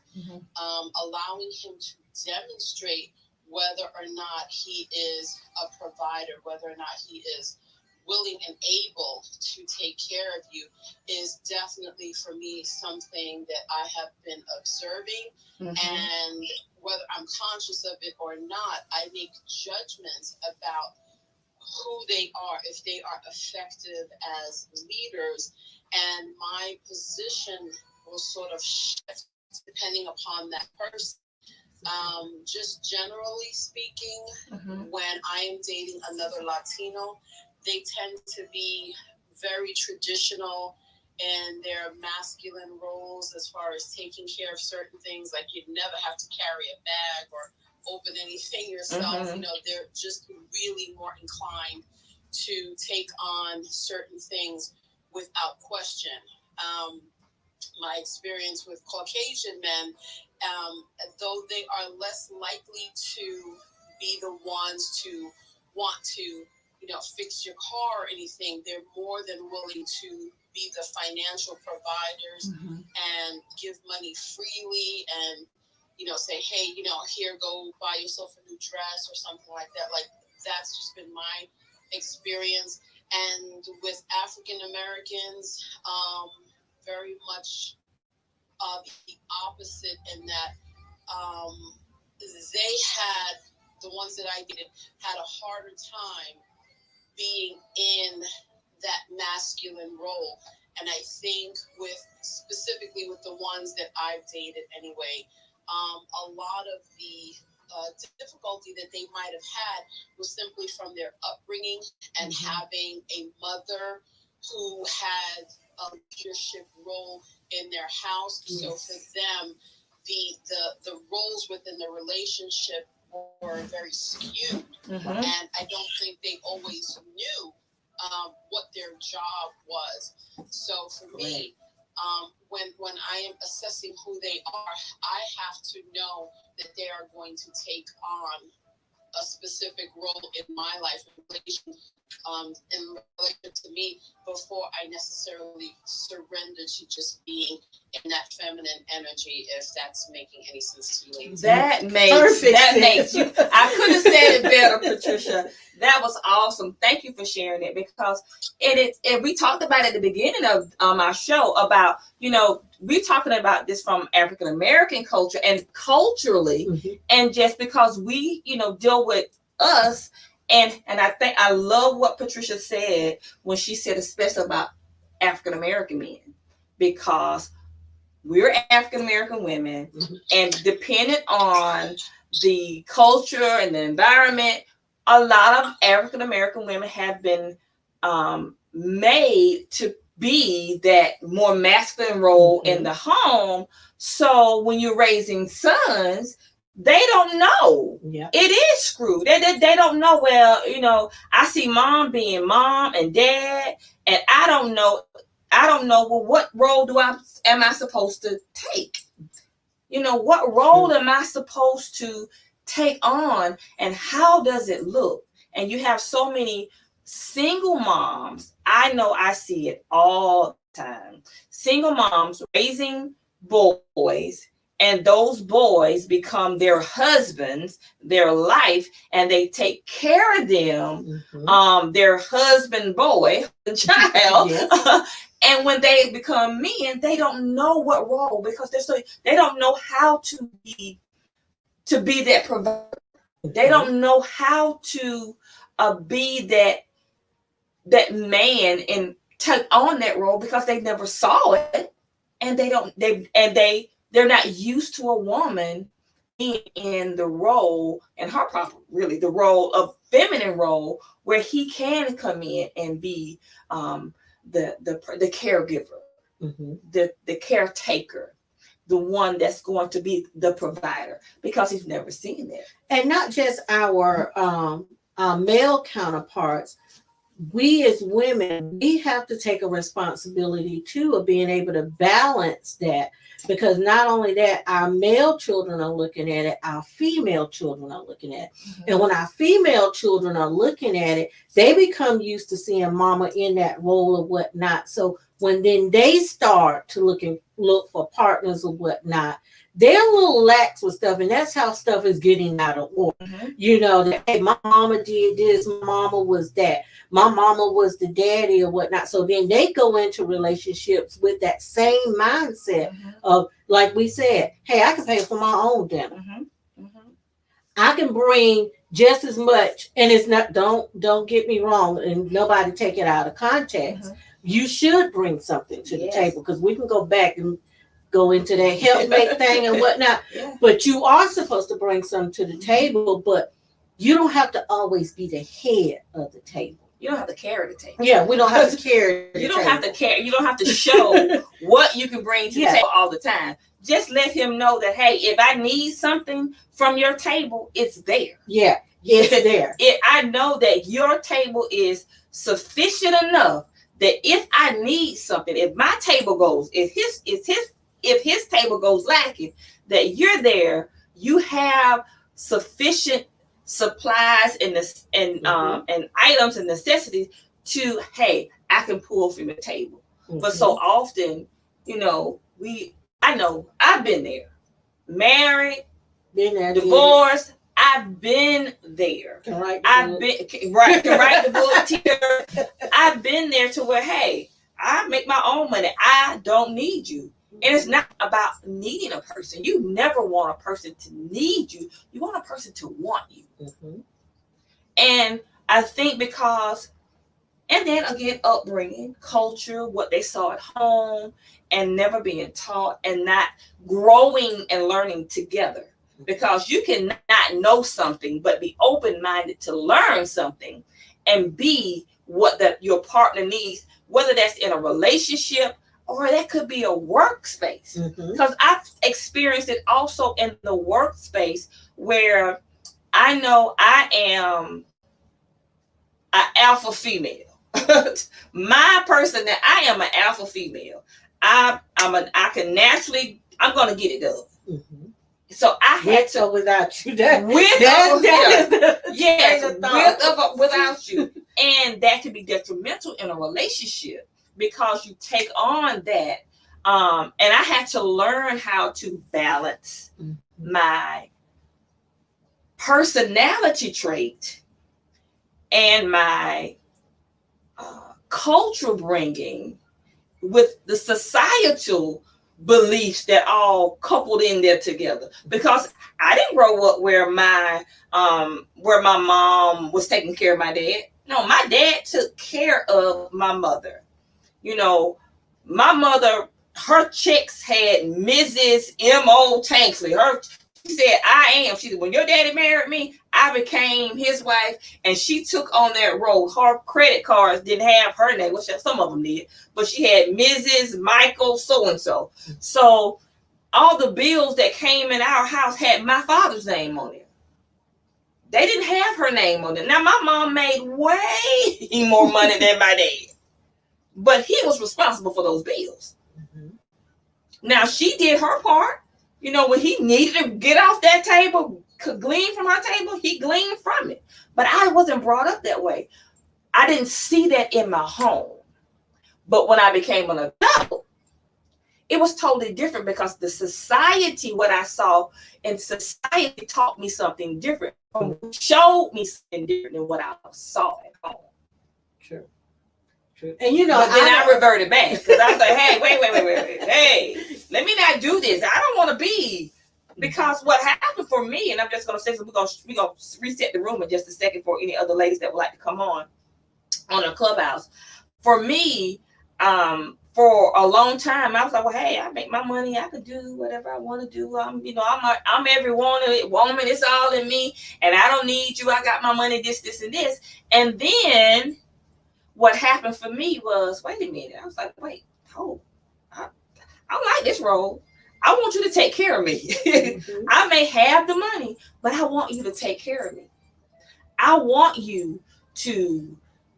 Speaker 6: allowing him to demonstrate whether or not he is a provider, whether or not he is willing and able to take care of you, is definitely for me something that I have been observing. And whether I'm conscious of it or not, I make judgments about who they are, if they are effective as leaders, and my position will sort of shift depending upon that person. Just generally speaking, when I am dating another Latino, they tend to be very traditional in their masculine roles as far as taking care of certain things, like you'd never have to carry a bag or open anything yourself. They're just really more inclined to take on certain things without question. My experience with Caucasian men, though they are less likely to be the ones to want to, fix your car or anything, they're more than willing to be the financial providers and give money freely and, say, hey, here, go buy yourself a new dress or something like that. Like, that's just been my experience. And with African Americans, very much the opposite in that they had, the ones that I dated, had a harder time being in that masculine role. And I think specifically with the ones that I've dated anyway, a lot of the difficulty that they might have had was simply from their upbringing and having a mother who had a leadership role in their house. Yes. So for them, the roles within the relationship were very skewed, and I don't think they always knew what their job was. So for me, when I am assessing who they are, I have to know that they are going to take on a specific role in my life in relation to me before I necessarily surrender to just being in that feminine energy, if that's making any sense to you ladies.
Speaker 2: That makes you. I could have said it better, Patricia. That was awesome. Thank you for sharing it, because we talked about it at the beginning of our show about, we're talking about this from African American culture and culturally, and just because we, deal with us. And I think I love what Patricia said when she said, especially about African American men, because we're African American women, and depending on the culture and the environment, a lot of African American women have been made to be that more masculine role in the home. So when you're raising sons, they don't know. Yeah. It is screwed. They don't know. Well, I see mom being mom and dad, and I don't know. Well, what role am I supposed to take? What role am I supposed to take on, and how does it look? And you have so many single moms. I know I see it all the time. Single moms raising boys, and those boys become their husbands, their life, and they take care of them, their husband, boy, child. Yes. And when they become men, they don't know what role, because they don't know how to be that provider. They don't know how to be that man and take on that role, because they never saw it, and they're not used to a woman being in the role, and her proper, really the role of feminine role, where he can come in and be the caregiver, the caretaker, the one that's going to be the provider, because he's never seen that.
Speaker 3: And not just our male counterparts. We as women, we have to take a responsibility too of being able to balance that, because not only that, our male children are looking at it, our female children are looking at it. And when our female children are looking at it, they become used to seeing mama in that role or whatnot. So when then they start to look for partners or whatnot, they're a little lax with stuff, and that's how stuff is getting out of order. That, hey, my mama did this, my mama was that, my mama was the daddy or whatnot. So then they go into relationships with that same mindset of, like we said, hey, I can pay for my own dinner. I can bring just as much, and it's not, don't get me wrong, and nobody take it out of context. You should bring something to the table, because we can go back and go into that helpmate thing and whatnot. But you are supposed to bring something to the table, but you don't have to always be the head of the table.
Speaker 2: You don't have to carry the table.
Speaker 3: Yeah, we don't have to carry the
Speaker 2: You don't have to carry. You don't have to show what you can bring to the table all the time. Just let him know that, hey, if I need something from your table, it's there.
Speaker 3: Yeah, it's there.
Speaker 2: I know that your table is sufficient enough that if I need something, if my table goes, if his table goes lacking, that you're there. You have sufficient supplies and items and necessities to, hey, I can pull from your table. But so often, I know I've been there, married, divorced. I've been there. I've been to write the book. I've been there to where, hey, I make my own money. I don't need you. And it's not about needing a person. You never want a person to need you. You want a person to want you.
Speaker 3: Mhm.
Speaker 2: And I think because, and then again, upbringing, culture, what they saw at home, and never being taught and not growing and learning together. Because you cannot know something, but be open-minded to learn something and be what your partner needs, whether that's in a relationship or that could be a workspace.
Speaker 3: Mhm.
Speaker 2: Because I've experienced it also in the workspace where I know I am an alpha female. My person that I am an alpha female. I can naturally, I'm gonna get it done.
Speaker 3: Mhm.
Speaker 2: So I had
Speaker 3: With
Speaker 2: to
Speaker 3: or without you. That,
Speaker 2: with
Speaker 3: that,
Speaker 2: or
Speaker 3: that
Speaker 2: without,
Speaker 3: is the
Speaker 2: yes,
Speaker 3: train of thought.
Speaker 2: with or without you, and that can be detrimental in a relationship because you take on that. And I had to learn how to balance
Speaker 3: Mhm.
Speaker 2: my personality trait and my cultural bringing with the societal beliefs that all coupled in there together. Because I didn't grow up where my mom was taking care of my dad. No, my dad took care of my mother. You know, my mother, her checks had Mrs. M.O. Tanksley. She said, I am. She said, when your daddy married me, I became his wife, and she took on that role. Her credit cards didn't have her name, which some of them did, but she had Mrs. Michael so-and-so. So all the bills that came in our house had my father's name on it. They didn't have her name on it. Now, my mom made way more money than my dad, but he was responsible for those bills.
Speaker 3: Mhm.
Speaker 2: Now, she did her part. You know, when he needed to get off that table, could glean from her table, he gleaned from it. But I wasn't brought up that way. I didn't see that in my home. But when I became an adult, it was totally different because the society, what I saw in society taught me something different, showed me something different than what I saw at home.
Speaker 3: True. True. And you know,
Speaker 2: but then I reverted back because I was like, hey, wait. Hey, let me not do this. I don't want to be. Because what happened for me, and I'm just going to say, so we're going to reset the room in just a second for any other ladies that would like to come on a Clubhouse. For me, for a long time, I was like, well, hey, I make my money. I could do whatever I want to do. I'm every woman. It's all in me, and I don't need you. I got my money, this, and this. And then what happened for me was, wait a minute. I was like, I like this role. I want you to take care of me. Mm-hmm. I may have the money, but I want you to take care of me. I want you to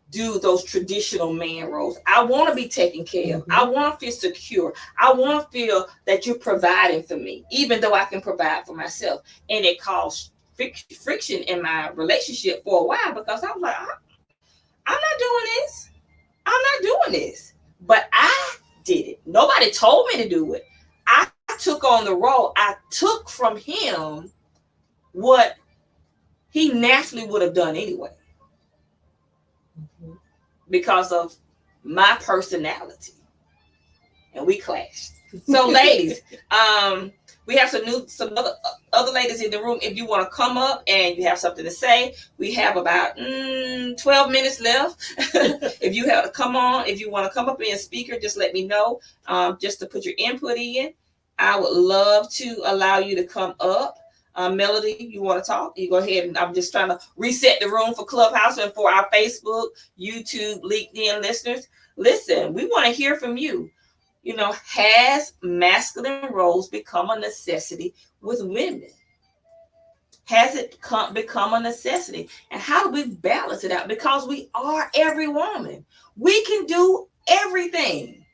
Speaker 2: do those traditional man roles. I want to be taken care of. Mm-hmm. I want to feel secure. I want to feel that you're providing for me, even though I can provide for myself. And it caused friction in my relationship for a while because I was like, I'm not doing this. I'm not doing this. But I did it. Nobody told me to do it. I took on the role. I took from him what he naturally would have done anyway. Mm-hmm. Because of my personality. And we clashed. So ladies, we have some other ladies in the room. If you want to come up and you have something to say, we have about 12 minutes left. If you have to come on, if you want to come up and be a speaker, just let me know. Just to put your input in. I would love to allow you to come up. Melody, you want to talk? You go ahead, and I'm just trying to reset the room for Clubhouse and for our Facebook, YouTube, LinkedIn listeners. Listen, we want to hear from you. You know, has masculine roles become a necessity with women? Has it become a necessity? And how do we balance it out? Because we are every woman. We can do everything.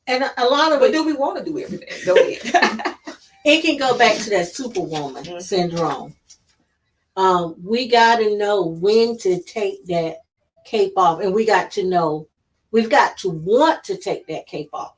Speaker 3: And a lot of
Speaker 2: but do we want to do everything? Go ahead.
Speaker 3: It can go back to that superwoman mm-hmm. syndrome. We got to know when to take that cape off, and we've got to want to take that cape off.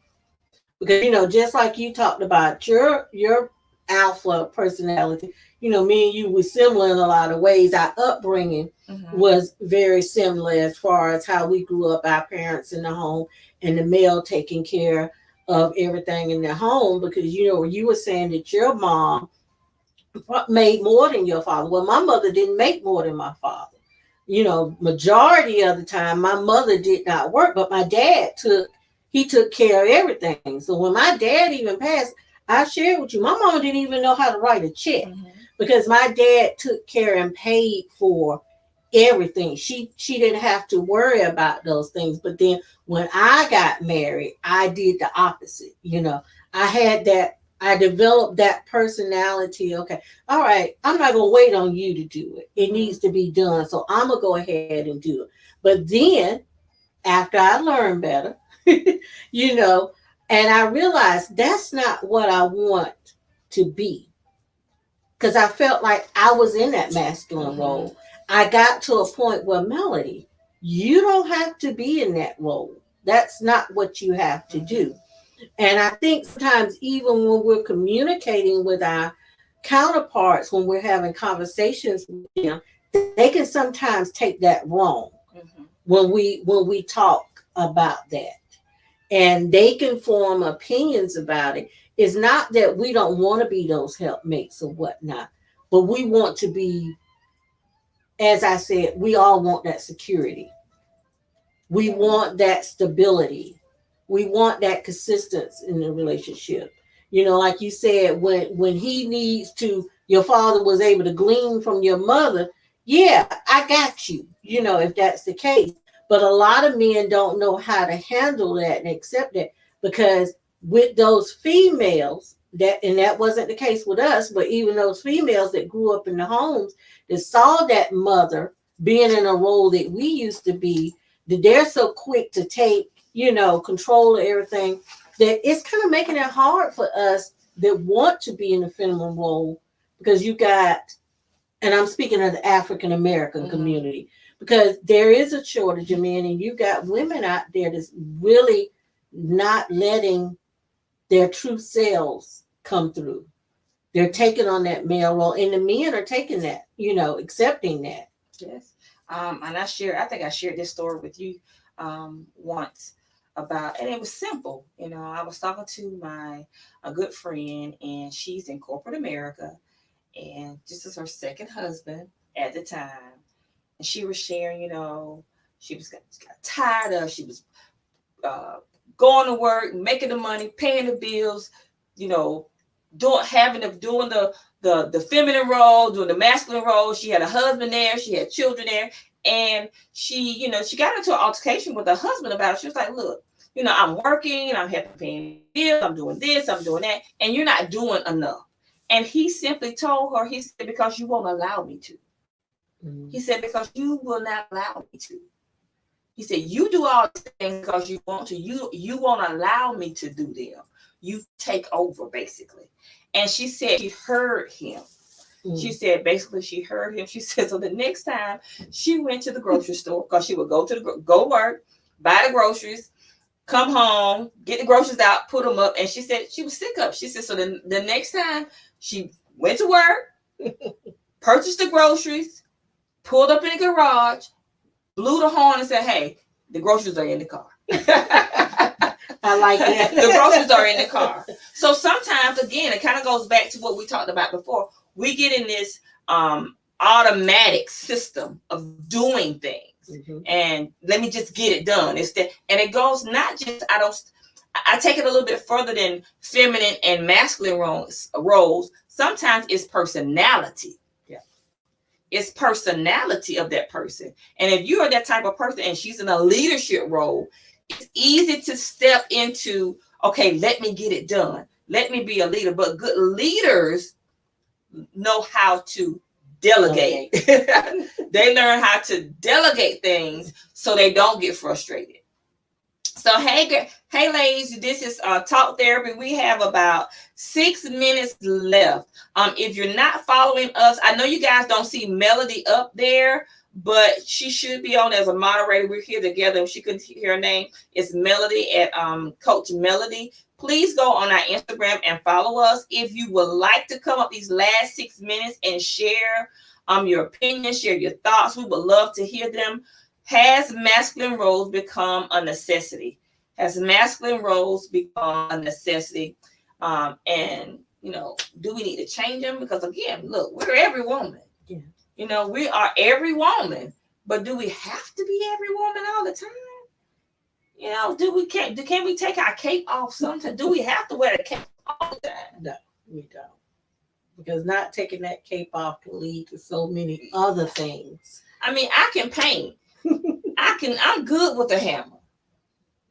Speaker 3: Because, you know, just like you talked about your alpha personality. You know, me and you were similar in a lot of ways. Our upbringing was very similar as far as how we grew up, our parents in the home and the male taking care of everything in the home. Because, you know, you were saying that your mom made more than your father. Well, my mother didn't make more than my father. You know, majority of the time, my mother did not work, but my dad took care of everything. So when my dad even passed, I shared with you, my mama didn't even know how to write a check because my dad took care and paid for everything. She didn't have to worry about those things. But then when I got married, I did the opposite. You know, I developed that personality. Okay, all right, I'm not gonna wait on you to do it. It needs to be done. So I'm gonna go ahead and do it. But then after I learned better, you know, and I realized that's not what I want to be. Because I felt like I was in that masculine role. I got to a point where, Melody, you don't have to be in that role. That's not what you have to do. And I think sometimes, even when we're communicating with our counterparts, when we're having conversations with them, they can sometimes take that wrong when we talk about that. And they can form opinions about it. It's not that we don't want to be those helpmates or whatnot, but we want to be, as I said, we all want that security. We want that stability. We want that consistency in the relationship. You know, like you said, when he needs to, your father was able to glean from your mother. Yeah, I got you, you know, if that's the case. But a lot of men don't know how to handle that and accept that, because with those females, that wasn't the case with us, but even those females that grew up in the homes that saw that mother being in a role that we used to be, that they're so quick to take, you know, control of everything, that it's kind of making it hard for us that want to be in the feminine role, because you got, and I'm speaking of the African American community, because there is a shortage of men, and you got women out there that's really not letting their true selves come through. They're taking on that male role, and the men are taking that, you know, accepting that.
Speaker 2: Yes. And I think I shared this story with you once about, and it was simple. You know, I was talking to a good friend, and she's in corporate America, and this is her second husband at the time. And she was sharing, you know, she got tired of, she was going to work, making the money, paying the bills, you know, doing the feminine role, doing the masculine role. She had a husband there, she had children there, and she got into an altercation with her husband about it. She was like, look, you know, I'm working, I'm helping paying bills, I'm doing this, I'm doing that, and you're not doing enough. And he simply told her, he said, because you won't allow me to. He said, because you will not allow me to. He said, you do all these things because you want to. You won't allow me to do them. You take over, basically. And she said she heard him. She said, basically, she heard him. She said, so the next time she went to the grocery store, because she would go work, buy the groceries, come home, get the groceries out, put them up. And she said she was sick of it. She said, so the next time she went to work, purchased the groceries, pulled up in the garage, blew the horn and said, hey, the groceries are in the car.
Speaker 3: I like that.
Speaker 2: The groceries are in the car. So sometimes, again, it kind of goes back to what we talked about before. We get in this automatic system of doing things. And let me just get it done. And it goes not just, I take it a little bit further than feminine and masculine roles. Sometimes it's personality. It's personality of that person. And if you are that type of person and she's in a leadership role, it's easy to step into, okay, let me get it done. Let me be a leader. But good leaders know how to delegate. They learn how to delegate things so they don't get frustrated. So, hey, ladies, this is Talk Therapy. We have about 6 minutes left. If you're not following us, I know you guys don't see Melody up there, but she should be on as a moderator. We're here together. If she could hear her name, it's Melody at Coach Melody. Please go on our Instagram and follow us. If you would like to come up these last 6 minutes and share your opinion, share your thoughts, we would love to hear them. Has masculine roles become a necessity? Has masculine roles become a necessity? And do we need to change them? Because again, look, we're every woman.
Speaker 3: Yeah.
Speaker 2: We are every woman, but do we have to be every woman all the time? Can we take our cape off sometimes? Do we have to wear the cape all the time?
Speaker 3: No, we don't. Because not taking that cape off can lead to so many other things.
Speaker 2: I mean, I can paint. I'm good with a hammer.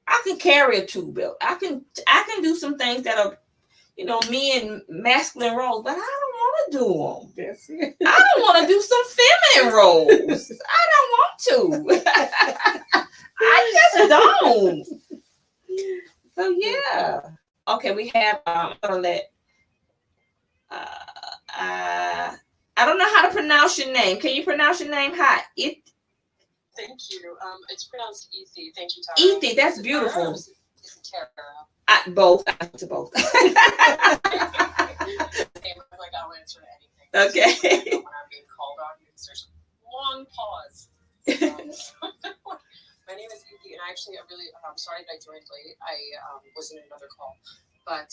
Speaker 2: I can carry a tool belt. I can do some things that are, me and masculine roles, but I don't want to do them.
Speaker 3: That's it.
Speaker 2: I don't want to do some feminine roles. I don't want to. I just don't. So yeah. Okay, we have. I'm gonna let. I don't know how to pronounce your name. Can you pronounce your name? Hi,
Speaker 6: Thank you. It's pronounced Ethi. Thank you, Tara.
Speaker 2: Ethi. That's beautiful.
Speaker 6: It's Tara.
Speaker 2: Both. I to both.
Speaker 6: Like I'll answer anything.
Speaker 2: Okay.
Speaker 6: When I'm being called on, because there's a long pause. My name is Ethi, and I'm sorry that I joined late. I was in another call, but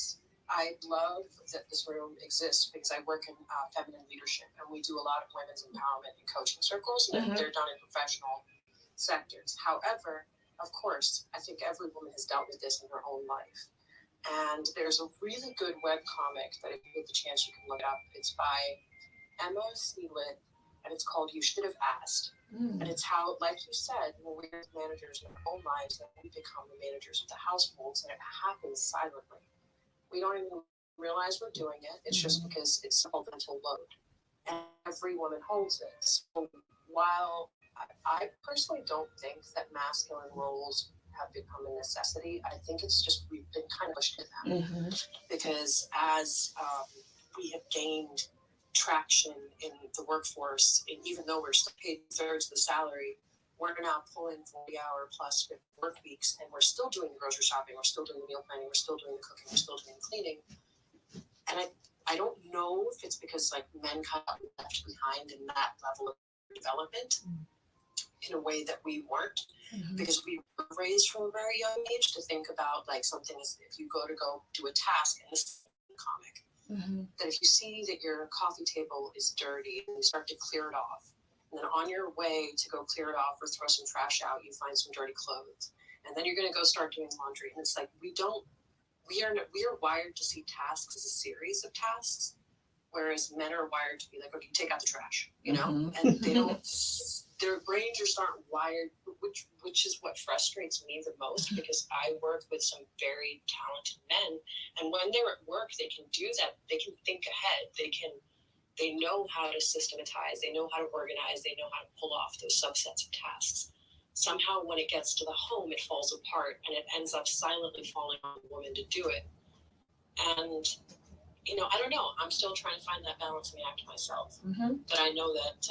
Speaker 6: I love that this room exists because I work in feminine leadership, and we do a lot of women's empowerment and coaching circles, and they're done in professional sectors. However, of course, I think every woman has dealt with this in her own life. And there's a really good webcomic that if you get the chance, you can look up. It's by Emma Sealit, and it's called You Should Have Asked. And it's how, like you said, when we're managers in our own lives, that we become the managers of the households, and it happens silently. We don't even realize we're doing it. It's just because it's a mental load. And every woman holds it. So while I personally don't think that masculine roles have become a necessity, I think it's just we've been kind of pushed to them. Because as we have gained traction in the workforce, and even though we're still paid thirds of the salary, we're now pulling 40-hour plus work weeks, and we're still doing the grocery shopping, we're still doing the meal planning, we're still doing the cooking, we're still doing the cleaning. And I don't know if it's because men kind of left behind in that level of development in a way that we weren't, because we were raised from a very young age to think about something as if you go do a task, and this is a comic, that if you see that your coffee table is dirty and you start to clear it off, and then on your way to go clear it off or throw some trash out, you find some dirty clothes, and then you're going to go start doing laundry, and it's we are wired to see tasks as a series of tasks, whereas men are wired to be okay, take out the trash, and they don't. Their brains just aren't wired, which is what frustrates me the most, because I work with some very talented men, and when they're at work, they can do that. They can think ahead. They know how to systematize. They know how to organize. They know how to pull off those subsets of tasks. Somehow, when it gets to the home, it falls apart, and it ends up silently falling on the woman to do it. And I don't know. I'm still trying to find that balancing act myself. But I know that.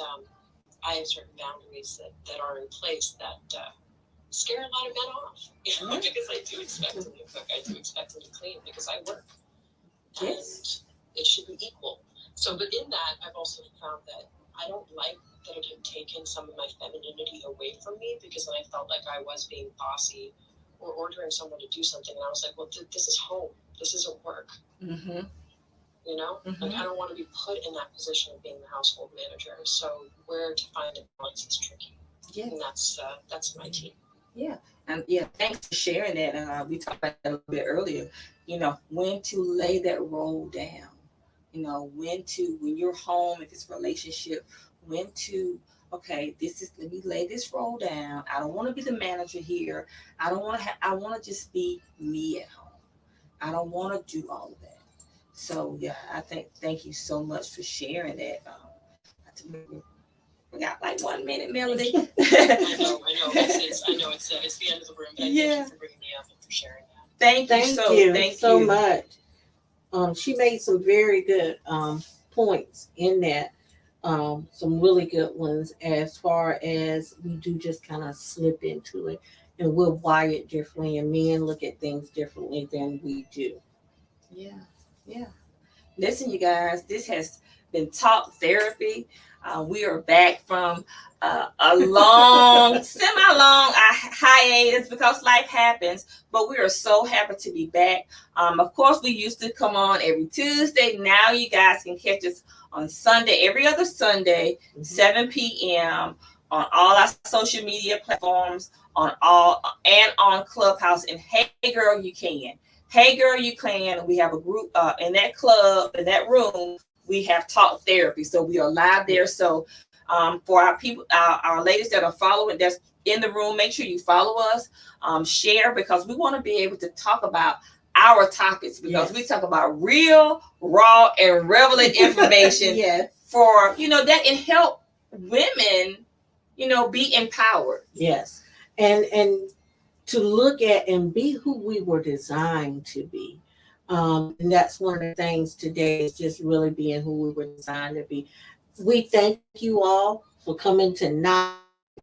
Speaker 6: I have certain boundaries that are in place that scare a lot of men off, because I do expect them to cook, I do expect them to clean, because I work, and it should be equal. So, but in that, I've also found that I don't like that it had taken some of my femininity away from me, because then I felt like I was being bossy or ordering someone to do something, and I was like, well, this is home, this isn't work. I don't want to be put in that position of being the household manager. So where to find a balance is tricky. And that's my team.
Speaker 2: And thanks for sharing that. We talked about that a little bit earlier. When to lay that role down. When you're home, if it's a relationship, when to, okay, let me lay this role down. I don't want to be the manager here. I want to just be me at home. I don't want to do all of that. So thank you so much for sharing that. We got 1 minute, Melody.
Speaker 6: I know. It's the end of the room, but thank you for bringing me up and for sharing that.
Speaker 2: Thank you so
Speaker 3: much. She made some very good points in that. some really good ones as far as we do just kind of slip into it, and we're wired differently, and men look at things differently than we do.
Speaker 2: Yeah, yeah. Listen, you guys, this has been Talk Therapy. We are back from a long, semi-long hiatus because life happens, but we are so happy to be back. Of course, we used to come on every Tuesday. Now you guys can catch us on Sunday, every other Sunday, 7 p.m. on all our social media platforms, on Clubhouse. And hey, girl, you can. Hey Girl You Can. We have a group in that club, in that room. We have Talk Therapy. So we are live there. So for our people, our ladies that are following, that's in the room, make sure you follow us, share, because we want to be able to talk about our topics, because we talk about real, raw, and relevant information for, that can help women, be empowered.
Speaker 3: Yes. And to look at and be who we were designed to be. And that's one of the things today, is just really being who we were designed to be. We thank you all for coming tonight,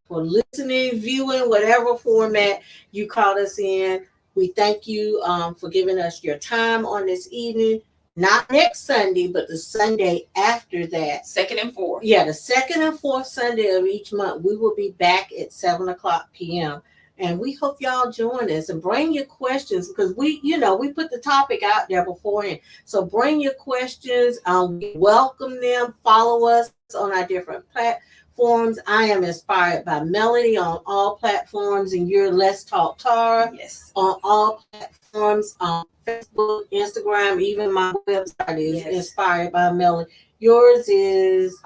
Speaker 3: for listening, viewing, whatever format you caught us in. We thank you for giving us your time on this evening. Not next Sunday, but the Sunday after that.
Speaker 2: Second and fourth.
Speaker 3: Yeah, the second and fourth Sunday of each month, we will be back at 7:00 p.m. And we hope y'all join us and bring your questions, because we put the topic out there beforehand. So bring your questions. We welcome them. Follow us on our different platforms. I am Inspired by Melody on all platforms, and you're Let's Talk Tara.
Speaker 2: Yes.
Speaker 3: On all platforms, Facebook, Instagram, even my website is Inspired by Melody. Yours is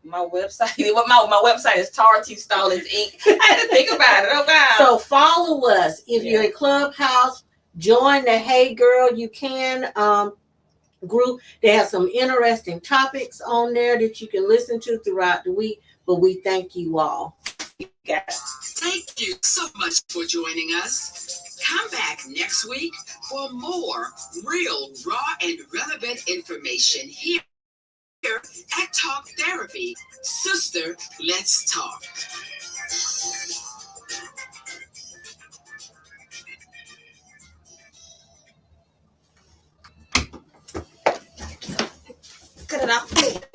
Speaker 2: my website. My website is Tara T. Stallings Inc. I had to think about it. Oh wow.
Speaker 3: So follow us. If you're in Clubhouse, join the Hey Girl You Can group. They have some interesting topics on there that you can listen to throughout the week. But we thank you all.
Speaker 1: Thank you so much for joining us. Come back next week for more real, raw, and relevant information here at Talk Therapy. Sister, let's talk.
Speaker 2: Cut it off.